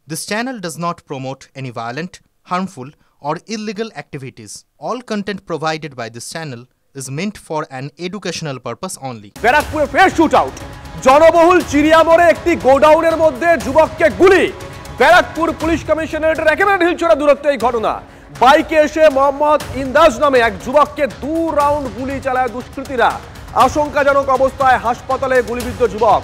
This channel does not promote any violent, harmful, or illegal activities. All content provided by this channel is meant for an educational purpose only. ব্যারাকপুরে ফের shoot out, জনবহুল চিড়িয়ামোড়ে একটি গোডাউনের মধ্যে যুবককে গুলি। Barrackpore police কমিশনারেটের একেবারে ঢিলছোড়া দূরত্বে এই ঘটনা। বাইকে এসে মোহাম্মদ ইন্দাজ নামে এক যুবককে 2 রাউন্ড গুলি চালায় দুষ্কৃতীরা। আশঙ্কাজনক অবস্থায় হাসপাতালে গুলিবিদ্ধ যুবক।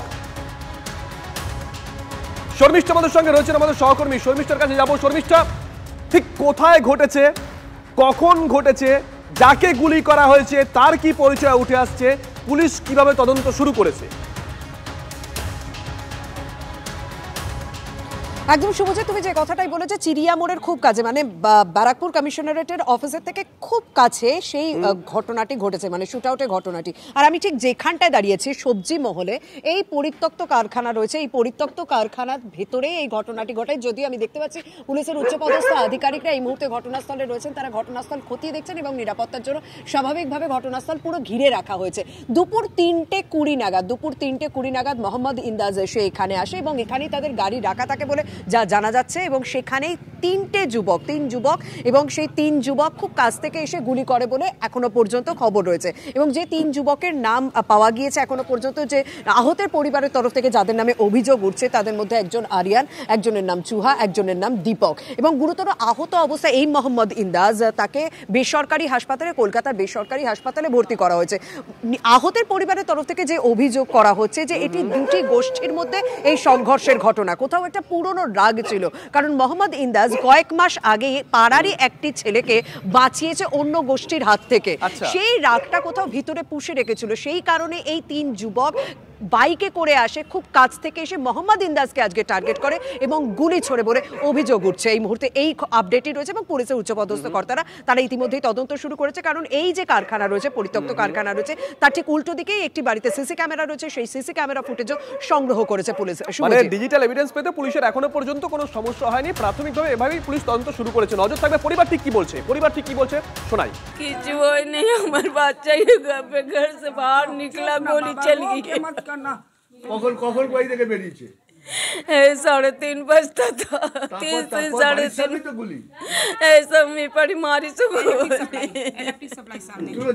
শর্মিষ্ঠা আমাদের সঙ্গে রয়েছেন, আমাদের সহকর্মী। শর্মিষ্ঠার কাছে যাবো। শর্মিষ্ঠা, ঠিক কোথায় ঘটেছে, কখন ঘটেছে, যাকে গুলি করা হয়েছে তার কি পরিচয় উঠে আসছে, পুলিশ কিভাবে তদন্ত শুরু করেছে? একদম শুভজিৎ, তুমি যে কথাটাই বলেছো, চিড়িয়ামোড়ের খুব কাছে, মানে ব্যারাকপুর কমিশনারেটের অফিসের থেকে খুব কাছে সেই ঘটনাটি ঘটেছে, মানে শুট আউটের ঘটনাটি। আর আমি ঠিক যেখানটায় দাঁড়িয়েছি, সবজি মহলে, এই পরিত্যক্ত কারখানা রয়েছে, এই পরিত্যক্ত কারখানার ভেতরে এই ঘটনাটি ঘটে। যদিও আমি দেখতে পাচ্ছি পুলিশের উচ্চপদস্থ আধিকারিকরা এই মুহূর্তে ঘটনাস্থলে রয়েছেন, তারা ঘটনাস্থল খতিয়ে দেখছেন এবং নিরাপত্তার জন্য স্বাভাবিকভাবে ঘটনাস্থল পুরো ঘিরে রাখা হয়েছে। দুপুর 3:20 নাগাদ মোহাম্মদ ইন্দাজ এসে এখানে আসে এবং এখানেই তাদের গাড়ি রাখা থাকে বলে যা জানা যাচ্ছে। এবং সেখানেই 3 যুবক এবং সেই 3 যুবক খুব কাছ থেকে এসে গুলি করে বলে এখনো পর্যন্ত খবর রয়েছে। এবং যে 3 যুবকের নাম পাওয়া গিয়েছে এখনো পর্যন্ত, যে আহতের পরিবারের তরফ থেকে যাদের নামে অভিযোগ উঠছে, তাদের মধ্যে একজন আরিয়ান, একজনের নাম চুহা, একজনের নাম দীপক। এবং গুরুতর আহত অবস্থায় এই মোহাম্মদ ইন্দাজ, তাকে বেসরকারি হাসপাতালে, কলকাতার বেসরকারি হাসপাতালে ভর্তি করা হয়েছে। আহতের পরিবারের তরফ থেকে যে অভিযোগ করা হচ্ছে যে এটি দুটি গোষ্ঠীর মধ্যে এই সংঘর্ষের ঘটনা। কোথাও একটা পুরনো রাগ ছিল, কারণ মোহাম্মদ ইন্দাজ কয়েক মাস আগে পাড়ারই একটি ছেলেকে বাঁচিয়েছে অন্য গোষ্ঠীর হাত থেকে। সেই রাগটা কোথাও ভিতরে পুষে রেখেছিল, সেই কারণে এই 3 যুবক বাইকে করে আসে, খুব কাছ থেকে এসে মোহাম্মদ ইন্দাজকে আজকে টার্গেট করে এবং গুলি ছোড়ে বলে অভিযোগ উঠছে। এই মুহূর্তে এই আপডেটই রয়েছে এবং পুলিশের উচ্চপদস্থ কর্তারা তারা ইতিমধ্যেই তদন্ত শুরু করেছে। কারণ এই যে কারখানা রয়েছে, পরিত্যক্ত কারখানা রয়েছে, তার ঠিক উল্টো দিকেই একটি বাড়িতে সিসি ক্যামেরা রয়েছে। সেই সিসি ক্যামেরা ফুটেজও সংগ্রহ করেছে পুলিশ। মানে ডিজিটাল এভিডেন্স পেতে পুলিশের এখনো পর্যন্ত কোনো সমস্যা হয়নি, প্রাথমিকভাবে এভাবেই পুলিশ তদন্ত শুরু করেছে। নজর থাকবে পরিবার ঠিক কি বলছে, শোনাই। কিছু হয় নাই, আমার বাচ্চা ঘর से बाहर निकला, गोली चल गई। কখন কই থেকে বেরিয়েছে? 3:30 बजता था, 3 से 3:30 তো গুলি ऐसा में पड़ी मारी से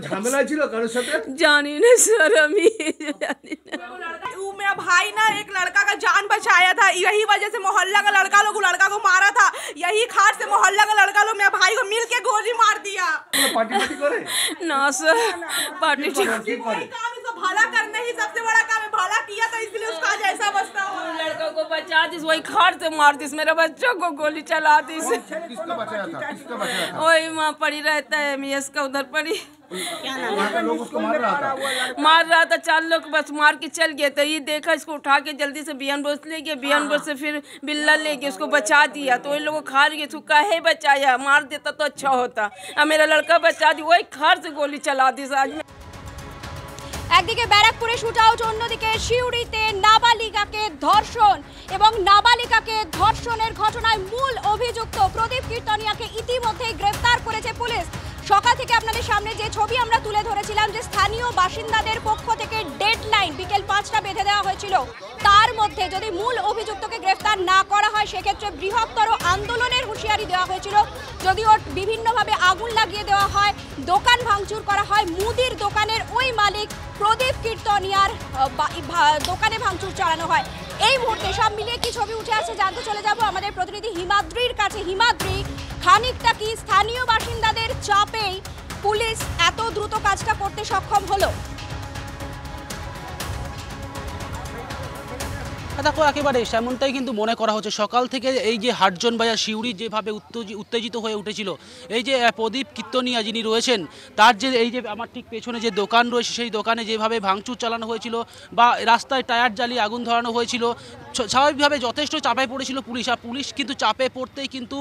ঝামেলা ছিল কারোর সাথে? जानी ना सर, अमी मेरा भाई ना एक लड़का का जान बचाया था, यही वजह से मोहल्ला का लड़का लोग लड़का को मारा था। यही खाट से मोहल्ला का लड़का लोग मेरे भाई को मिल के गोली मार दिया। पार्टी करे ना सर, पार्टी काम इसको भला करना ही सबसे बड़ा काम है। भला किया तो इसलिए उसका जैसा बचता हो। लड़का को बचा दी, वही खाट से मार दी, मेरा बच्चा को गोली चला दी। किसको बचाया था? वही वहाँ पड़ी रहता है, मियस का उधर पड़ी, लोग उसको मार रहा था 4 लोग बस मार के चल गए। तो ये देखा, इसको उठा के जल्दी से बियान बोस ले गया, बियान बोस से फिर बिल्ला ले गया, उसको बचा दिया। तो इन लोगों खा रही, इसको काहे बचाया, मार देता तो अच्छा होता। अब मेरा लड़का बचा दी, वही खाट से गोली चला दी। आज একদিকে ব্যারাকপুরে শুট আউট, অন্যদিকে শিউড়িতে নাবালিকাকে ধর্ষণ এবং নাবালিকাকে ধর্ষণের ঘটনায় মূল অভিযুক্ত প্রদীপ কীর্তনিয়াকে ইতিমধ্যেই গ্রেফতার করেছে পুলিশ। সকাল থেকে আপনাদের সামনে যে ছবি আমরা তুলে ধরেছিলাম, যে স্থানীয় বাসিন্দাদের পক্ষ থেকে ডেডলাইন বিকেল 5টা বেঁধে দেওয়া হয়েছিল, তার মধ্যে যদি মূল অভিযুক্তকে গ্রেফতার না করা হয় সেক্ষেত্রে বৃহত্তর আন্দোলনের হুঁশিয়ারি দেওয়া হয়েছিল। যদিও বিভিন্নভাবে আগুন লাগিয়ে দেওয়া হয়, দোকান ভাঙচুর করা হয়, মুদির দোকানের ওই মালিক প্রদীপ কীর্তনিয়ার দোকানে ভাঙচুর চালানো হয়। এই মুহূর্তে সব মিলিয়ে কি ছবি উঠে আসছে জানতে চলে যাব আমাদের প্রতিনিধি হিমাদ্রির কাছে। হিমাদ্রি, খানিকটা কি স্থানীয় বাসিন্দাদের চাপেই পুলিশ এত দ্রুত কাজটা করতে সক্ষম হলো? দেখো, একেবারে সেমনটাই কিন্তু মনে করা হচ্ছে। সকাল থেকে এই যে হাটজন বাজার শিউড়ি যেভাবে উত্তেজিত হয়ে উঠেছিল, এই যে প্রদীপ কীর্তনিয়া যিনি রয়েছেন, তার যে এই যে আমার ঠিক পেছনে যে দোকান রয়েছে, সেই দোকানে যেভাবে ভাঙচুর চালানো হয়েছিল বা রাস্তায় টায়ার জ্বালিয়ে আগুন ধরানো হয়েছিল, স্বাভাবিকভাবে যথেষ্ট চাপে পড়েছিল পুলিশ। আর পুলিশ কিন্তু চাপে পড়তেই কিন্তু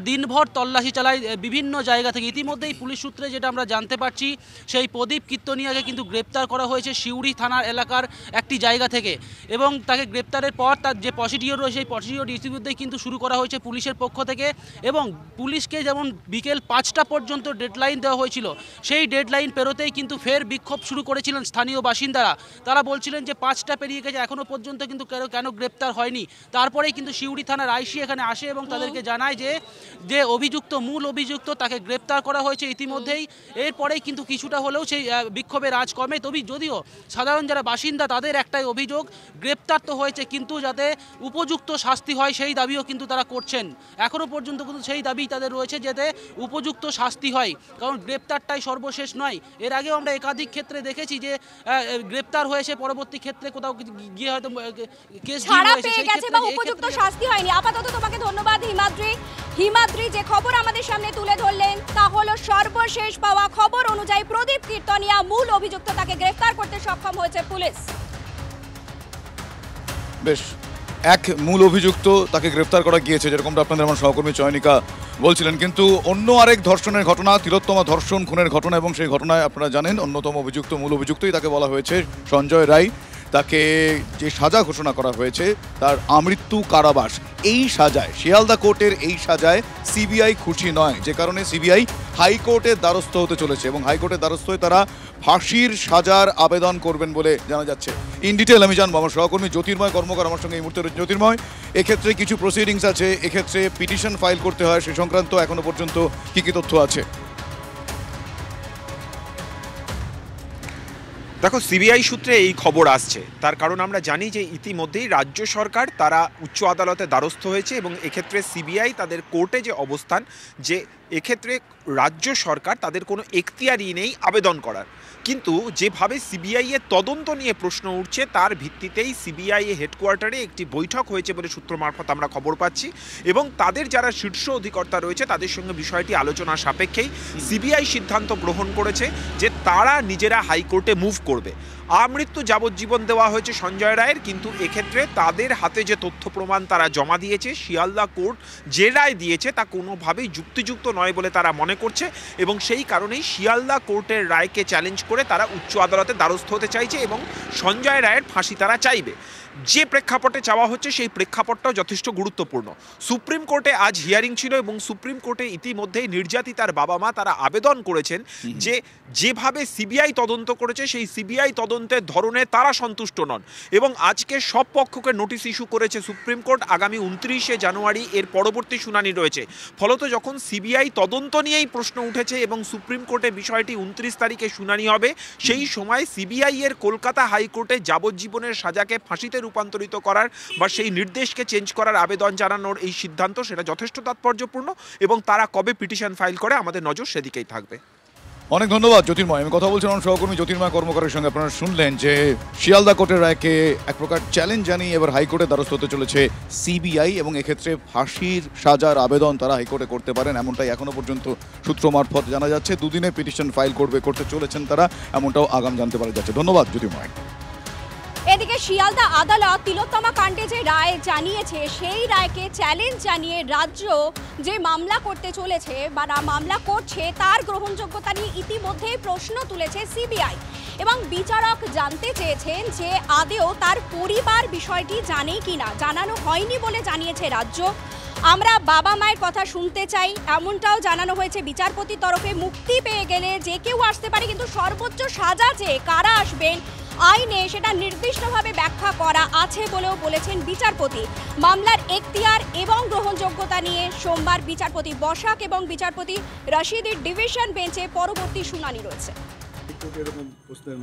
দিনভর তল্লাশি চালায় বিভিন্ন জায়গা থেকে। ইতিমধ্যেই পুলিশ সূত্রে যেটা আমরা জানতে পারছি, সেই প্রদীপ কীর্তনিয়াকে কিন্তু গ্রেপ্তার করা হয়েছে শিউড়ি থানার এলাকার একটি জায়গা থেকে এবং তাকে গ্রেপ্তার এফআইআরের পর তার যে প্রসিডিওর রয়েছে সেই প্রসিডিওর ইতিমধ্যে কিন্তু শুরু করা হয়েছে পুলিশের পক্ষ থেকে, এবং পুলিশকে যেমন বিকেল 5টা পর্যন্ত ডেডলাইন দেওয়া হয়েছিল, সেই ডেডলাইন পেরোতেই কিন্তু ফের বিক্ষোভ শুরু করেছিলেন স্থানীয় বাসিন্দারা। তারা বলছিলেন যে 5টা পেরিয়ে গেছে, এখনও পর্যন্ত কিন্তু কেন গ্রেপ্তার হয়নি। তারপরেই কিন্তু সিউড়ি থানার আইসি এখানে আসে এবং তাদেরকে জানায় যে অভিযুক্ত, মূল অভিযুক্ত, তাকে গ্রেপ্তার করা হয়েছে ইতিমধ্যেই। এরপরেই কিন্তু কিছুটা হলেও সেই বিক্ষোভের আঁচ কমে। তবে যদিও সাধারণ যারা বাসিন্দা তাদের একটাই অভিযোগ, গ্রেপ্তার তো হয়েছে কিন্তু যাতে উপযুক্ত শাস্তি হয় সেই দাবিও কিন্তু তারা করছেন। এখনও পর্যন্ত কিন্তু সেই দাবি তাদের রয়েছে যাতে উপযুক্ত শাস্তি হয়, কারণ গ্রেপ্তারটাই সর্বশেষ নয়। এর আগেও আমরা একাধিক ক্ষেত্রে দেখেছি যে গ্রেপ্তার হয়েছে, পরবর্তী ক্ষেত্রে কোথাও গিয়ে হয়তো কেস ছাড়া পেয়ে গেছে বা উপযুক্ত শাস্তি হয়নি। আপাতত তোমাকে ধন্যবাদ হিমাদ্রি, যে খবর আমাদের সামনে তুলে ধরলেন তা হলো সর্বশেষ পাওয়া খবর অনুযায়ী প্রদীপ কীর্তনিয়া মূল অভিযুক্ত, তাকে গ্রেফতার করতে সক্ষম হয়েছে পুলিশ। বেশ, এক মূল অভিযুক্ত তাকে গ্রেফতার করা গিয়েছে, যেরকমটা আপনাদের আমার সহকর্মী চয়নিকা বলছিলেন। কিন্তু অন্য আরেক ধর্ষণের ঘটনা, তিলোত্তমা ধর্ষণ খুনের ঘটনা, এবং সেই ঘটনায় আপনারা জানেন অন্যতম অভিযুক্ত, মূল অভিযুক্তই তাকে বলা হয়েছে সঞ্জয় রায়। তাকে যে সাজা ঘোষণা করা হয়েছে তার আমৃত্যু কারাবাস, এই সাজায়, শিয়ালদা কোর্টের এই সাজায় সিবিআই খুশি নয়, যে কারণে সিবিআই হাইকোর্টের দ্বারস্থ হতে চলেছে এবং হাইকোর্টের দ্বারস্থ হয়ে তারা ফাঁসির সাজার আবেদন করবেন বলে জানা যাচ্ছে। ইন ডিটেল আমি জানবো, আমার সহকর্মী জ্যোতির্ময় কর্মকার আমার সঙ্গে এই মুহূর্তে রয়েছে। জ্যোতির্ময়, এক্ষেত্রে কিছু প্রসিডিংস আছে, এক্ষেত্রে পিটিশন ফাইল করতে হয়, সে সংক্রান্ত এখনো পর্যন্ত কি কি তথ্য আছে? দেখো, সিবিআই সূত্রে এই খবর আসছে, তার কারণ আমরা জানি যে ইতিমধ্যেই রাজ্য সরকার তারা উচ্চ আদালতে দ্বারস্থ হয়েছে এবং এক্ষেত্রে সিবিআই তাদের কোর্টে যে অবস্থান, যে এক্ষেত্রে রাজ্য সরকার তাদের কোনো এখতিয়ারই নেই আবেদন করার। কিন্তু যেভাবে সিবিআই এর তদন্ত নিয়ে প্রশ্ন উঠছে তার ভিত্তিতেই সিবিআই হেডকোয়ার্টারে একটি বৈঠক হয়েছে বলে সূত্র মারফত আমরা খবর পাচ্ছি, এবং তাদের যারা শীর্ষ অধিকর্তা রয়েছে তাদের সঙ্গে বিষয়টি আলোচনা সাপেক্ষেই সিবিআই সিদ্ধান্ত গ্রহণ করেছে যে তারা নিজেরা হাইকোর্টে মুভ করবে। আমৃত্যু যাবজ্জীবন দেওয়া হয়েছে সঞ্জয় রায়ের, কিন্তু এক্ষেত্রে তাদের হাতে যে তথ্য প্রমাণ তারা জমা দিয়েছে, শিয়ালদা কোর্ট যে রায় দিয়েছে তা কোনোভাবেই যুক্তিযুক্ত নয় বলে তারা মনে করছে, এবং সেই কারণেই শিয়ালদা কোর্টের রায়কে চ্যালেঞ্জ করে তারা উচ্চ আদালতে দ্বারস্থ হতে চাইছে এবং সঞ্জয় রায়ের ফাঁসি তারা চাইবে। যে প্রেক্ষাপটে চাওয়া হচ্ছে সেই প্রেক্ষাপটটাও যথেষ্ট গুরুত্বপূর্ণ। সুপ্রিম কোর্টে আজ হিয়ারিং ছিল এবং সুপ্রিম কোর্টে ইতিমধ্যেই নির্যাতিতার বাবা মা তারা আবেদন করেছেন যে যেভাবে সিবিআই তদন্ত করেছে সেই সিবিআই তদন্তের ধরনে তারা সন্তুষ্ট নন, এবং আজকে সব পক্ষকে নোটিশ ইস্যু করেছে সুপ্রিম কোর্ট। আগামী 29শে জানুয়ারি এর পরবর্তী শুনানি রয়েছে। ফলত যখন সিবিআই তদন্ত নিয়েই প্রশ্ন উঠেছে এবং সুপ্রিম কোর্টে বিষয়টি 29 তারিখে শুনানি হবে, সেই সময় সিবিআই এর কলকাতা হাইকোর্টে যাবজ্জীবনের সাজাকে ফাঁসিতে রূপান্তরিত করার বা সেই নির্দেশকে চেঞ্জ করার আবেদন জানানোর এই সিদ্ধান্ত, সেটা যথেষ্ট তাৎপর্যপূর্ণ, এবং তারা কবে পিটিশন ফাইল করে আমাদের নজর সেদিকেই থাকবে। অনেক ধন্যবাদ জ্যোতির্ময়। আমি কথা বলছিলাম সহকর্মী জ্যোতির্ময় কর্মকারের সঙ্গে। আপনারা শুনলেন যে শিয়ালদা কোর্টের রায়কে এক প্রকার চ্যালেঞ্জ জানিয়ে এবার হাইকোর্টে দ্বারস্থ হতে চলেছে সিবিআই, এবং এক্ষেত্রে ফাঁসির সাজার আবেদন তারা হাইকোর্টে করতে পারেন, এমনটাই এখনো পর্যন্ত সূত্র মারফত জানা যাচ্ছে। দুদিনে পিটিশন ফাইল করতে চলেছেন তারা, এমনটাও আগাম জানতে পারা যাচ্ছে। ধন্যবাদ জ্যোতির্ময়। এদিকে শিয়ালদা আদালত তিলোত্তমা কাণ্ডে যে রায় জানিয়েছে সেই রায়কে চ্যালেঞ্জ জানিয়ে রাজ্য যে মামলা করতে চলেছে বা মামলা করছে তার গ্রহণযোগ্যতা নিয়ে ইতিমধ্যেই প্রশ্ন তুলেছে সিবিআই, এবং বিচারক জানতে চেয়েছেন যে আদেও তার পরিবার বিষয়টি জানে কিনা। জানানো হয়নি বলে জানিয়েছে রাজ্য। আমরা বাবা মায়ের কথা শুনতে চাই, এমনটাও জানানো হয়েছে বিচারপতির তরফে। মুক্তি পেয়ে গেলে যে কেউ আসতে পারে, কিন্তু সর্বোচ্চ সাজা যে কারা আসবেন আইনে সেটা নির্দিষ্টভাবে ব্যাখ্যা করা আছে বলেও বলেছেন বিচারপতি। মামলার এখতিয়ার এবং গ্রহণযোগ্যতা নিয়ে সোমবার বিচারপতি বসাক এবং বিচারপতি রশিদের ডিভিশন বেঞ্চে পরবর্তী শুনানি রয়েছে।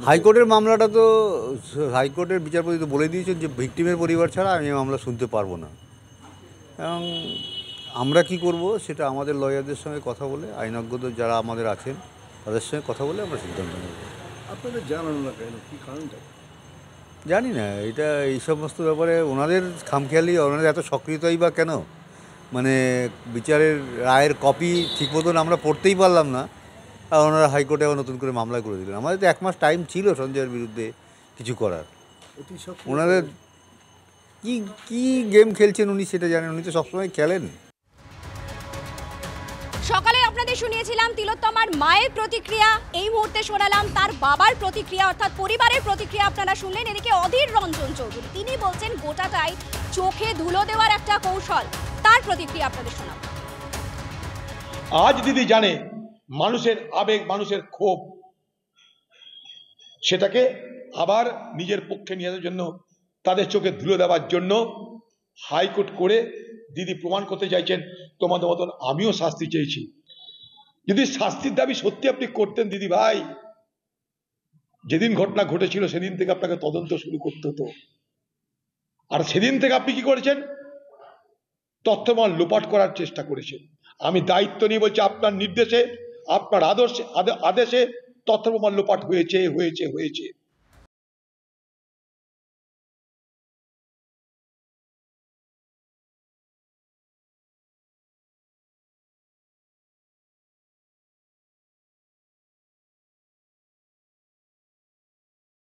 হাইকোর্টের মামলাটা তো হাইকোর্টের বিচারপতি তো বলে দিয়েছেন যে ভিকটিমের পরিবার ছাড়া আমি মামলা শুনতে পারবো না, এবং আমরা কি করব সেটা আমাদের লয়ারদের সঙ্গে কথা বলে, আইনজ্ঞদের যারা আমাদের আছেন তাদের সঙ্গে কথা বলে আমরা সিদ্ধান্ত নেব। আপনাদের জানানো না কেন, কি কারণটা জানি না। এটা এই সমস্ত ব্যাপারে ওনাদের খামখেয়ালি, ওনাদের এত সক্রিয়তাই বা কেন, মানে বিচারের রায়ের কপি ঠিক মতন আমরা পড়তেই পারলাম না, আর ওনারা হাইকোর্টে নতুন করে মামলা করে দিলেন। আমাদের তো 1 মাস টাইম ছিল সঞ্জয়ের বিরুদ্ধে কিছু করার। ওনাদের কি গেম খেলছেন উনি সেটা জানেন, উনি তো সবসময় খেলেন। সকালে আপনাদের শুনিয়েছিলাম তিলোত্তমার মায়ের প্রতিক্রিয়া, এই মুহূর্তে শোনালাম তার বাবার প্রতিক্রিয়া, অর্থাৎ পরিবারের প্রতিক্রিয়া আপনারা শুনলেন। এদিকে অধীর রঞ্জন চৌধুরী তিনি বলছেন গোটাটাই চোখে ধুলো দেওয়ার একটা কৌশল, তার প্রতিক্রিয়া আপনাদের শোনাব। আজ দিদি জানে মানুষের আবেগ, মানুষের ক্ষোভ, সেটাকে আবার নিজের পক্ষে নিয়ে আসার জন্য, তাদের চোখে ধুলো দেওয়ার জন্য হাইকোর্ট করে দিদি প্রমাণ করতে চাইছেন তোমাদের মতন আমিও শাস্তি চেয়েছি। যদি শাস্তির দাবি সত্যি আপনি করতেন দিদি ভাই, যেদিন ঘটনা ঘটেছিল সেদিন থেকে আপনাকে তদন্ত শুরু করতে হতো। আর সেদিন থেকে আপনি কি করেছেন? তথ্যমান লোপাট করার চেষ্টা করেছেন। আমি দায়িত্ব নিয়ে বলছি, আপনার নির্দেশে, আপনার আদেশে তথ্য প্রমাণ লোপাট হয়েছে।